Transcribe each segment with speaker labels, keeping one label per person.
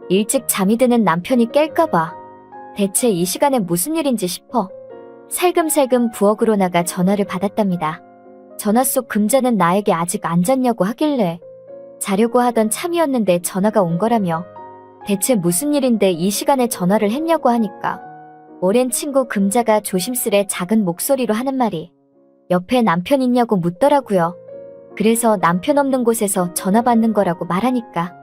Speaker 1: 일찍 잠이 드는 남편이 깰까봐 대체 이 시간에 무슨 일인지 싶어 살금살금 부엌으로 나가 전화를 받았답니다. 전화 속 금자는 나에게 아직 안 잤냐고 하길래 자려고 하던 참이었는데 전화가 온 거라며 대체 무슨 일인데 이 시간에 전화를 했냐고 하니까 오랜 친구 금자가 조심스레 작은 목소리로 하는 말이 옆에 남편 있냐고 묻더라고요. 그래서 남편 없는 곳에서 전화 받는 거라고 말하니까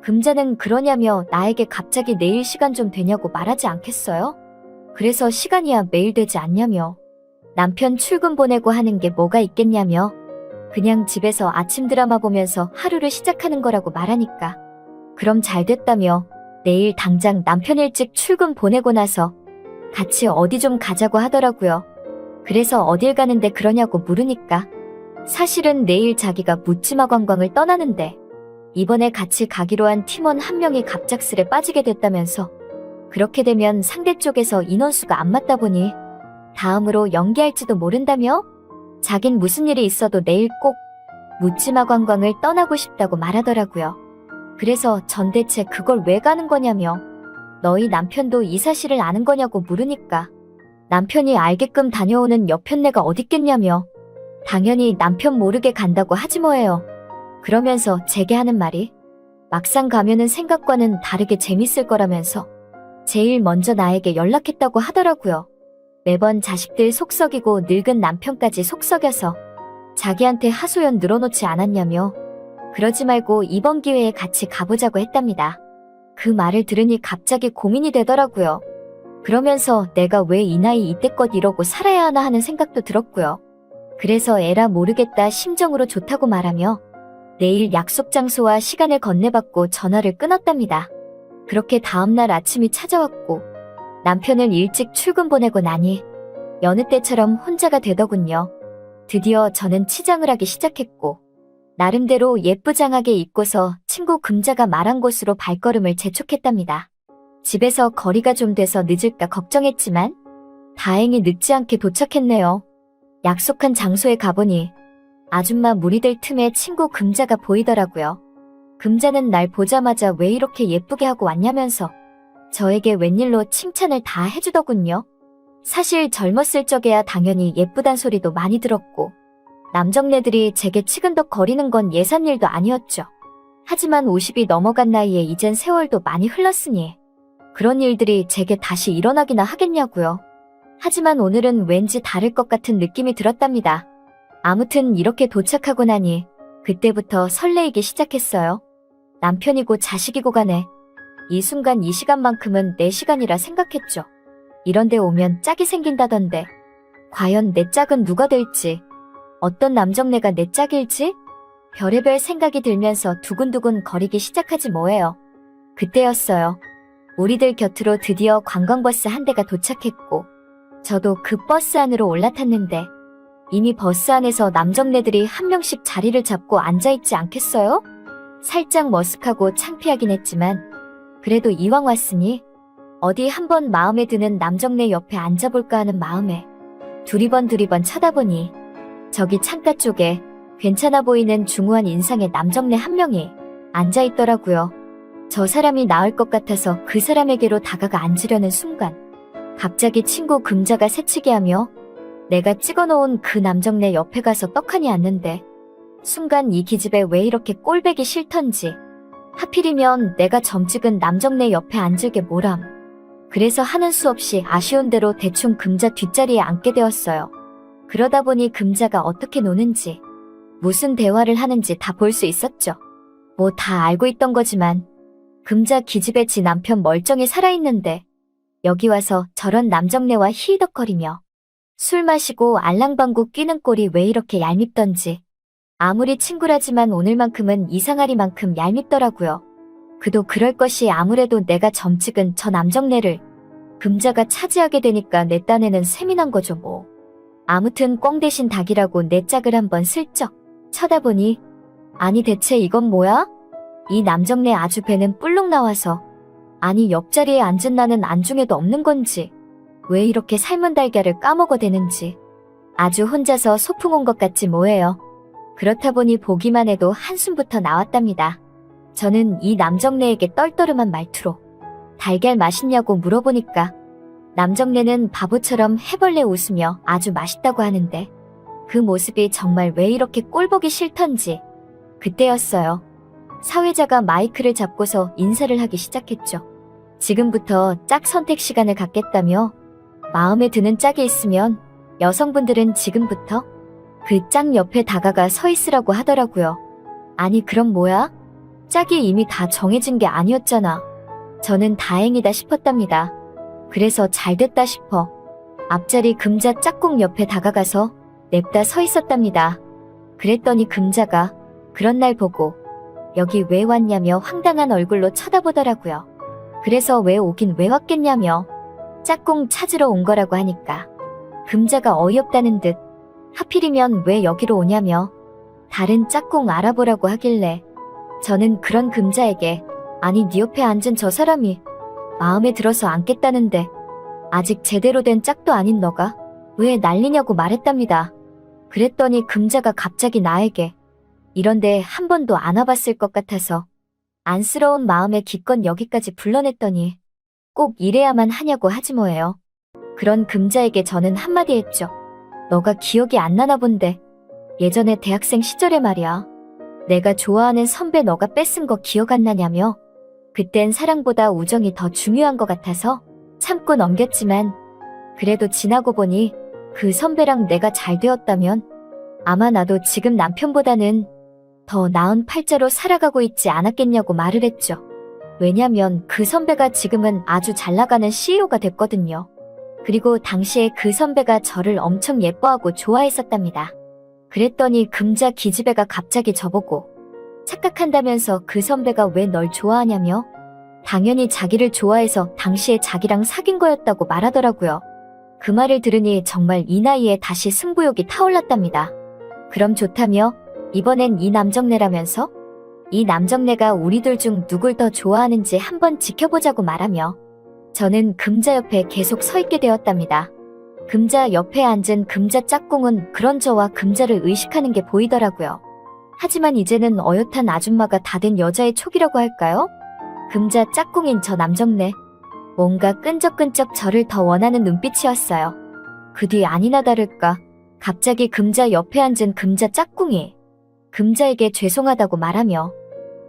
Speaker 1: 금자는 그러냐며 나에게 갑자기 내일 시간 좀 되냐고 말하지 않겠어요? 그래서 시간이야 매일 되지 않냐며 남편 출근 보내고 하는 게 뭐가 있겠냐며 그냥 집에서 아침 드라마 보면서 하루를 시작하는 거라고 말하니까 그럼 잘 됐다며 내일 당장 남편 일찍 출근 보내고 나서 같이 어디 좀 가자고 하더라고요. 그래서 어딜 가는데 그러냐고 물으니까 사실은 내일 자기가 묻지마 관광을 떠나는데 이번에 같이 가기로 한 팀원 한 명이 갑작스레 빠지게 됐다면서 그렇게 되면 상대 쪽에서 인원수가 안 맞다 보니 다음으로 연기할지도 모른다며 자긴 무슨 일이 있어도 내일 꼭 묻지마 관광을 떠나고 싶다고 말하더라고요. 그래서 전 대체 그걸 왜 가는 거냐며 너희 남편도 이 사실을 아는 거냐고 물으니까 남편이 알게끔 다녀오는 여편네가 어딨겠냐며 당연히 남편 모르게 간다고 하지 뭐예요. 그러면서 제게 하는 말이 막상 가면은 생각과는 다르게 재밌을 거라면서 제일 먼저 나에게 연락했다고 하더라고요. 매번 자식들 속썩이고 늙은 남편까지 속썩여서 자기한테 하소연 늘어놓지 않았냐며 그러지 말고 이번 기회에 같이 가보자고 했답니다. 그 말을 들으니 갑자기 고민이 되더라고요. 그러면서 내가 왜 이 나이 이때껏 이러고 살아야 하나 하는 생각도 들었고요. 그래서 에라 모르겠다 심정으로 좋다고 말하며 내일 약속 장소와 시간을 건네받고 전화를 끊었답니다. 그렇게 다음날 아침이 찾아왔고 남편을 일찍 출근 보내고 나니 여느 때처럼 혼자가 되더군요. 드디어 저는 치장을 하기 시작했고 나름대로 예쁘장하게 입고서 친구 금자가 말한 곳으로 발걸음을 재촉했답니다. 집에서 거리가 좀 돼서 늦을까 걱정했지만 다행히 늦지 않게 도착했네요. 약속한 장소에 가보니 아줌마 무리들 틈에 친구 금자가 보이더라고요. 금자는 날 보자마자 왜 이렇게 예쁘게 하고 왔냐면서 저에게 웬일로 칭찬을 다 해주더군요. 사실 젊었을 적에야 당연히 예쁘단 소리도 많이 들었고 남정네들이 제게 치근덕 거리는 건 예산일도 아니었죠. 하지만 50이 넘어간 나이에 이젠 세월도 많이 흘렀으니 그런 일들이 제게 다시 일어나기나 하겠냐고요. 하지만 오늘은 왠지 다를 것 같은 느낌이 들었답니다. 아무튼 이렇게 도착하고 나니 그때부터 설레이기 시작했어요. 남편이고 자식이고 간에 이 순간 이 시간만큼은 내 시간이라 생각했죠. 이런데 오면 짝이 생긴다던데 과연 내 짝은 누가 될지 어떤 남정네가 내 짝일지 별의별 생각이 들면서 두근두근 거리기 시작하지 뭐예요. 그때였어요. 우리들 곁으로 드디어 관광버스 한 대가 도착했고 저도 그 버스 안으로 올라탔는데 이미 버스 안에서 남정네들이 한 명씩 자리를 잡고 앉아있지 않겠어요? 살짝 머쓱하고 창피하긴 했지만 그래도 이왕 왔으니 어디 한번 마음에 드는 남정네 옆에 앉아볼까 하는 마음에 두리번 쳐다보니 저기 창가 쪽에 괜찮아 보이는 중후한 인상의 남정네 한 명이 앉아있더라고요. 저 사람이 나을 것 같아서 그 사람에게로 다가가 앉으려는 순간 갑자기 친구 금자가 새치기 하며 내가 찍어놓은 그 남정네 옆에 가서 떡하니 앉는데 순간 이 기집애 왜 이렇게 꼴배기 싫던지 하필이면 내가 점찍은 남정네 옆에 앉을 게 뭐람. 그래서 하는 수 없이 아쉬운 대로 대충 금자 뒷자리에 앉게 되었어요. 그러다 보니 금자가 어떻게 노는지 무슨 대화를 하는지 다 볼 수 있었죠. 뭐 다 알고 있던 거지만 금자 기집애 지 남편 멀쩡히 살아있는데 여기 와서 저런 남정네와 히히덕거리며 술 마시고 알랑방구 끼는 꼴이 왜 이렇게 얄밉던지 아무리 친구라지만 오늘만큼은 이상하리만큼 얄밉더라고요. 그도 그럴 것이 아무래도 내가 점찍은 저 남정네를 금자가 차지하게 되니까 내 딴에는 셈이 난 거죠 뭐. 아무튼 꽝 대신 닭이라고 내 짝을 한번 슬쩍 쳐다보니 아니 대체 이건 뭐야? 이 남정네 아주 배는 뿔룩 나와서 아니 옆자리에 앉은 나는 안중에도 없는 건지 왜 이렇게 삶은 달걀을 까먹어대는지 아주 혼자서 소풍 온 것 같지 뭐예요. 그렇다 보니 보기만 해도 한숨부터 나왔답니다. 저는 이 남정네에게 떨떠름한 말투로 달걀 맛있냐고 물어보니까 남정네는 바보처럼 해벌레 웃으며 아주 맛있다고 하는데 그 모습이 정말 왜 이렇게 꼴보기 싫던지 그때였어요. 사회자가 마이크를 잡고서 인사를 하기 시작했죠. 지금부터 짝 선택 시간을 갖겠다며 마음에 드는 짝이 있으면 여성분들은 지금부터 그 짝 옆에 다가가 서 있으라고 하더라고요. 아니 그럼 뭐야? 짝이 이미 다 정해진 게 아니었잖아. 저는 다행이다 싶었답니다. 그래서 잘됐다 싶어 앞자리 금자 짝꿍 옆에 다가가서 냅다 서 있었답니다. 그랬더니 금자가 그런 날 보고 여기 왜 왔냐며 황당한 얼굴로 쳐다보더라고요. 그래서 왜 오긴 왜 왔겠냐며 짝꿍 찾으러 온 거라고 하니까 금자가 어이없다는 듯 하필이면 왜 여기로 오냐며 다른 짝꿍 알아보라고 하길래 저는 그런 금자에게 아니 네 옆에 앉은 저 사람이 마음에 들어서 앉겠다는데 아직 제대로 된 짝도 아닌 너가 왜 난리냐고 말했답니다. 그랬더니 금자가 갑자기 나에게 이런데 한 번도 안 와봤을 것 같아서 안쓰러운 마음에 기껏 여기까지 불러냈더니 꼭 이래야만 하냐고 하지 뭐예요. 그런 금자에게 저는 한마디 했죠. 너가 기억이 안 나나 본데 예전에 대학생 시절에 말이야. 내가 좋아하는 선배 너가 뺏은 거 기억 안 나냐며 그땐 사랑보다 우정이 더 중요한 것 같아서 참고 넘겼지만 그래도 지나고 보니 그 선배랑 내가 잘 되었다면 아마 나도 지금 남편보다는 더 나은 팔자로 살아가고 있지 않았겠냐고 말을 했죠. 왜냐면 그 선배가 지금은 아주 잘 나가는 CEO가 됐거든요. 그리고 당시에 그 선배가 저를 엄청 예뻐하고 좋아했었답니다. 그랬더니 금자 기집애가 갑자기 저보고 착각한다면서 그 선배가 왜 널 좋아하냐며 당연히 자기를 좋아해서 당시에 자기랑 사귄 거였다고 말하더라고요. 그 말을 들으니 정말 이 나이에 다시 승부욕이 타올랐답니다. 그럼 좋다며 이번엔 이 남정네라면서 이 남정네가 우리들 중 누굴 더 좋아하는지 한번 지켜보자고 말하며 저는 금자 옆에 계속 서 있게 되었답니다. 금자 옆에 앉은 금자 짝꿍은 그런 저와 금자를 의식하는 게 보이더라고요. 하지만 이제는 어엿한 아줌마가 다 된 여자의 촉이라고 할까요? 금자 짝꿍인 저 남정네. 뭔가 끈적끈적 저를 더 원하는 눈빛이었어요. 그 뒤 아니나 다를까 갑자기 금자 옆에 앉은 금자 짝꿍이 금자에게 죄송하다고 말하며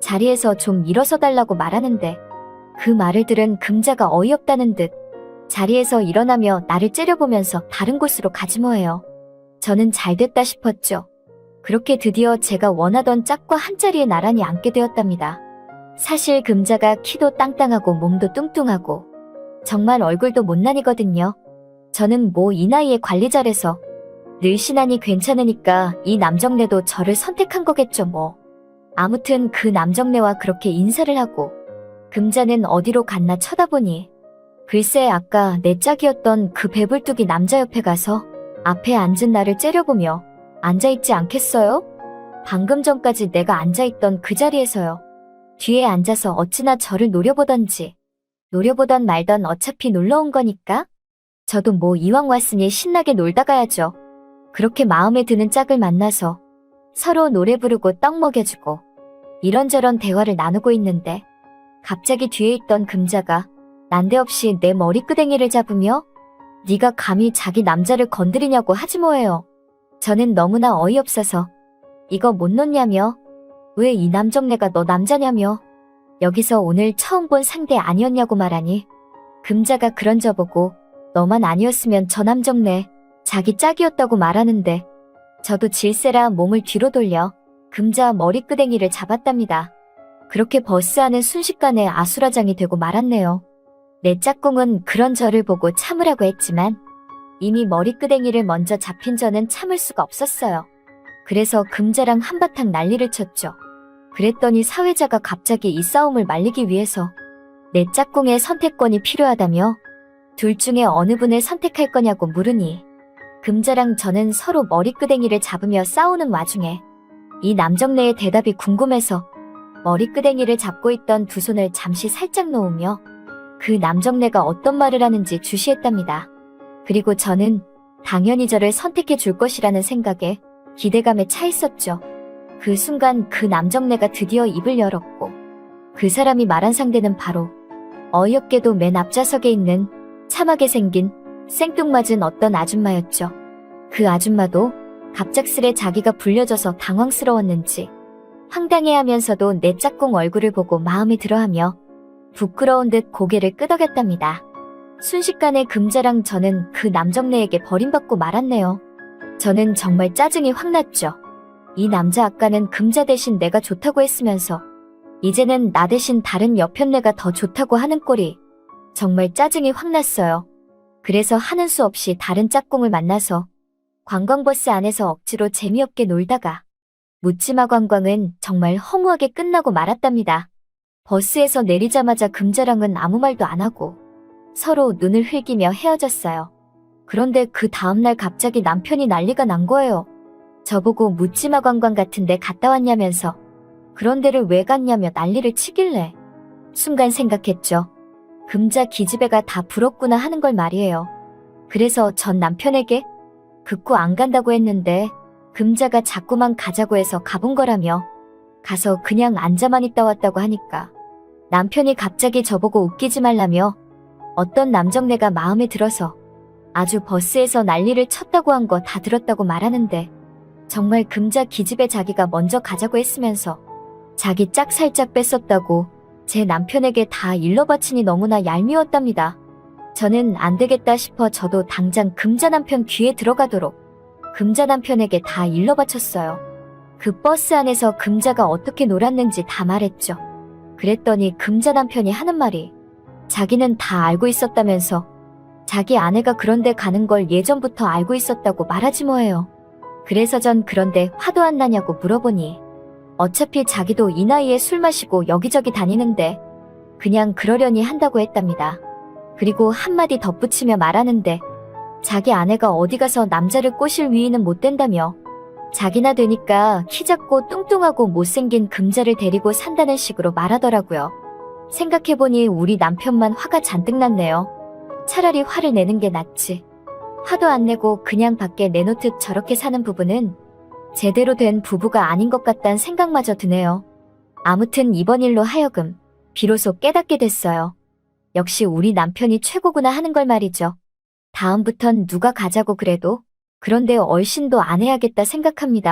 Speaker 1: 자리에서 좀 일어서 달라고 말하는데 그 말을 들은 금자가 어이없다는 듯 자리에서 일어나며 나를 째려보면서 다른 곳으로 가지 뭐예요. 저는 잘됐다 싶었죠. 그렇게 드디어 제가 원하던 짝과 한자리에 나란히 앉게 되었답니다. 사실 금자가 키도 땅땅하고 몸도 뚱뚱하고 정말 얼굴도 못난이거든요. 저는 뭐 이 나이에 관리 잘해서 늘씬하니 괜찮으니까 이 남정네도 저를 선택한 거겠죠 뭐. 아무튼 그 남정네와 그렇게 인사를 하고 금자는 어디로 갔나 쳐다보니 글쎄 아까 내 짝이었던 그 배불뚝이 남자 옆에 가서 앞에 앉은 나를 째려보며 앉아있지 않겠어요? 방금 전까지 내가 앉아있던 그 자리에서요. 뒤에 앉아서 어찌나 저를 노려보던지. 노려보던 말던 어차피 놀러온 거니까 저도 뭐 이왕 왔으니 신나게 놀다 가야죠. 그렇게 마음에 드는 짝을 만나서 서로 노래 부르고 떡 먹여주고 이런저런 대화를 나누고 있는데 갑자기 뒤에 있던 금자가 난데없이 내 머리끄댕이를 잡으며 네가 감히 자기 남자를 건드리냐고 하지 뭐예요. 저는 너무나 어이없어서 이거 못 놓냐며 왜 이 남정네가 너 남자냐며 여기서 오늘 처음 본 상대 아니었냐고 말하니 금자가 그런 저보고 너만 아니었으면 저 남정네 자기 짝이었다고 말하는데 저도 질세라 몸을 뒤로 돌려 금자 머리끄댕이를 잡았답니다. 그렇게 버스하는 순식간에 아수라장이 되고 말았네요. 내 짝꿍은 그런 저를 보고 참으라고 했지만 이미 머리끄댕이를 먼저 잡힌 저는 참을 수가 없었어요. 그래서 금자랑 한바탕 난리를 쳤죠. 그랬더니 사회자가 갑자기 이 싸움을 말리기 위해서 내 짝꿍의 선택권이 필요하다며 둘 중에 어느 분을 선택할 거냐고 물으니 금자랑 저는 서로 머리끄댕이를 잡으며 싸우는 와중에 이 남정네의 대답이 궁금해서 머리끄댕이를 잡고 있던 두 손을 잠시 살짝 놓으며 그 남정네가 어떤 말을 하는지 주시했답니다. 그리고 저는 당연히 저를 선택해 줄 것이라는 생각에 기대감에 차 있었죠. 그 순간 그 남정네가 드디어 입을 열었고 그 사람이 말한 상대는 바로 어이없게도 맨 앞좌석에 있는 참하게 생긴 생뚱맞은 어떤 아줌마였죠. 그 아줌마도 갑작스레 자기가 불려져서 당황스러웠는지 황당해하면서도 내 짝꿍 얼굴을 보고 마음에 들어하며 부끄러운 듯 고개를 끄덕였답니다. 순식간에 금자랑 저는 그 남정네에게 버림받고 말았네요. 저는 정말 짜증이 확 났죠. 이 남자 아까는 금자 대신 내가 좋다고 했으면서 이제는 나 대신 다른 여편네가 더 좋다고 하는 꼴이 정말 짜증이 확 났어요. 그래서 하는 수 없이 다른 짝꿍을 만나서 관광버스 안에서 억지로 재미없게 놀다가 묻지마 관광은 정말 허무하게 끝나고 말았답니다. 버스에서 내리자마자 금자랑은 아무 말도 안 하고 서로 눈을 흘기며 헤어졌어요. 그런데 그 다음날 갑자기 남편이 난리가 난 거예요. 저보고 묻지마 관광 같은 데 갔다 왔냐면서 그런 데를 왜 갔냐며 난리를 치길래 순간 생각했죠. 금자 기집애가 다 부럽구나 하는 걸 말이에요. 그래서 전 남편에게 극구 안 간다고 했는데 금자가 자꾸만 가자고 해서 가본 거라며 가서 그냥 앉아만 있다 왔다고 하니까 남편이 갑자기 저보고 웃기지 말라며 어떤 남정네가 마음에 들어서 아주 버스에서 난리를 쳤다고 한 거 다 들었다고 말하는데 정말 금자 기집애 자기가 먼저 가자고 했으면서 자기 짝 살짝 뺐었다고 제 남편에게 다 일러바치니 너무나 얄미웠답니다. 저는 안 되겠다 싶어 저도 당장 금자 남편 귀에 들어가도록 금자 남편에게 다 일러바쳤어요. 그 버스 안에서 금자가 어떻게 놀았는지 다 말했죠. 그랬더니 금자 남편이 하는 말이 자기는 다 알고 있었다면서 자기 아내가 그런데 가는 걸 예전부터 알고 있었다고 말하지 뭐예요. 그래서 전 그런데 화도 안 나냐고 물어보니 어차피 자기도 이 나이에 술 마시고 여기저기 다니는데 그냥 그러려니 한다고 했답니다. 그리고 한마디 덧붙이며 말하는데 자기 아내가 어디 가서 남자를 꼬실 위인은 못 된다며 자기나 되니까 키 작고 뚱뚱하고 못생긴 금자를 데리고 산다는 식으로 말하더라고요. 생각해보니 우리 남편만 화가 잔뜩 났네요. 차라리 화를 내는 게 낫지. 화도 안 내고 그냥 밖에 내놓듯 저렇게 사는 부부는 제대로 된 부부가 아닌 것 같단 생각마저 드네요. 아무튼 이번 일로 하여금 비로소 깨닫게 됐어요. 역시 우리 남편이 최고구나 하는 걸 말이죠. 다음부턴 누가 가자고 그래도 그런데 얼씬도 안 해야겠다 생각합니다.